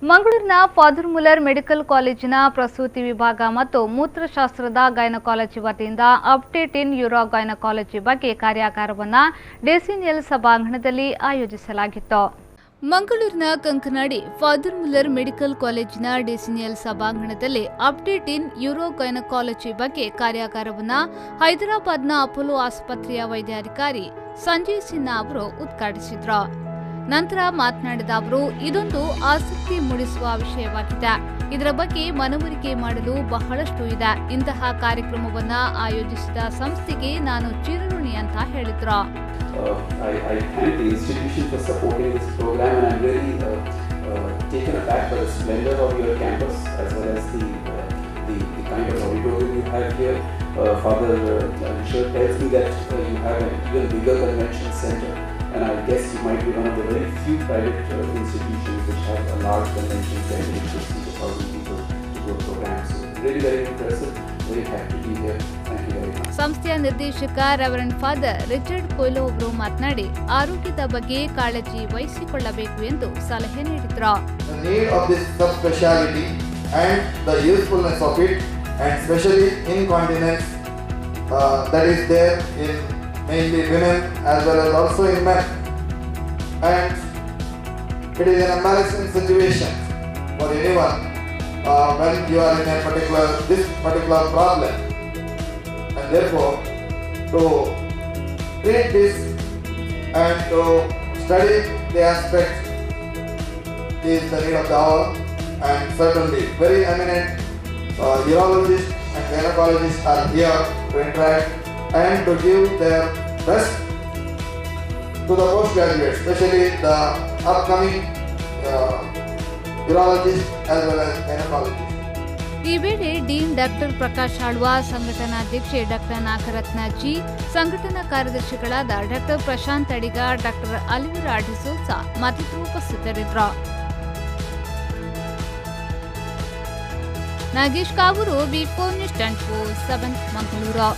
ಮಂಗಳೂರಿನ father Muller medical ಕಾಲೇಜಿನ ಪ್ರಸೂತಿ ವಿಭಾಗ ಮತ್ತು ಮೂತ್ರಶಾಸ್ತ್ರದ ಗೈನಕಾಲಜಿ ವತಿಯಿಂದ ಅಪ್ಡೇಟ್ ಇನ್ ಯೂರೋ ಗೈನಕಾಲಜಿ ಬಗ್ಗೆ ಕಾರ್ಯಾಗಾರವನ್ನು ಡಿಸಿಎಲ್ ಸಭಾಂಗಣದಲ್ಲಿ ಆಯೋಜಿಸಲಾಗಿತ್ತು. ಮಂಗಳೂರಿನ ಕಂಕನಾಡಿ ಫಾದರ್ ಮುಲ್ಲರ್ ಮೆಡಿಕಲ್ ಕಾಲೇಜಿನ ಡಿಸಿಎಲ್ ಸಭಾಂಗಣದಲ್ಲಿ ಅಪ್ಡೇಟ್ ಇನ್ ಯೂರೋ ಗೈನಕಾಲಜಿ ಬಗ್ಗೆ ಕಾರ್ಯಾಗಾರವನ್ನು ಹೈದರಾಬಾದ್ನ ಅಪೋಲೋ ಆಸ್ಪತ್ರೆಯ ವೈದ್ಯಾಧಿಕಾರಿ ಸಂಜಯ್ ಸಿನ್ಹಾ ಅವರು ಉದ್ಘಾಟಿಸಿದರು. ನಂತರ ಮಾತನಾಡಿದ ಅವರು, ಇದೊಂದು ಆಸಕ್ತಿ ಮೂಡಿಸುವ ವಿಷಯವಾಗಿದೆ. ಇದರ ಬಗ್ಗೆ ಮನವರಿಕೆ ಮಾಡಲು ಬಹಳಷ್ಟು ಇದೆ. ಇಂತಹ ಕಾರ್ಯಕ್ರಮವನ್ನು ಆಯೋಜಿಸಿದ ಸಂಸ್ಥೆಗೆ ನಾನು ಚಿರಋಣಿ ಅಂತ ಹೇಳಿದ್ರು. I thank the institution for supporting this program, and I'm really taken aback by the splendor of your campus as well as the kind of auditorium you have here. Father Richard tells me that you have an even bigger convention center, and I guess you might be one of the very few private institutions which have a large convention center which will seat 1,000 people to do programs. So really very impressive. Very happy to be here. Thank you very much. ಸಂಸ್ಥೆಯ ನಿರ್ದೇಶಕ reverend father Richard ಕೊಯ್ಲೋ ಅವರು ಮಾತನಾಡಿ, ಆರೋಗ್ಯದ ಬಗ್ಗೆ ಕಾಳಜಿ ವಹಿಸಿಕೊಳ್ಳಬೇಕು ಎಂದು ಸಲಹೆ ನೀಡಿದರು. The need of this subspecialty and the usefulness of it, and especially incontinence that is there in mainly women as well as also in men, and it is an embarrassing situation for anyone when you are in this particular problem, and therefore to treat this and to study the aspect is the need of the hour, and certainly very eminent urologists and gynecologists are here to interact and to give their best to the postgraduates, especially the upcoming urologists as well as gynecologists. ಈ ವೇಳೆ dean doctor Prakash Alva, ಸಂಘಟನಾಧ್ಯಕ್ಷೆ doctor Nagaratna G, ಸಂಘಟನಾ ಕಾರ್ಯದರ್ಶಿಗಳಾದ doctor Prashanth Adiga, doctor Alvira D'Souza ಮತ್ತಿತರರು ಉಪಸ್ಥಿತರಿದ್ದರು. ನಾಗೇಶ್ ಕಾವೂರು, ವಿ4 news 24/7 Mangaluru.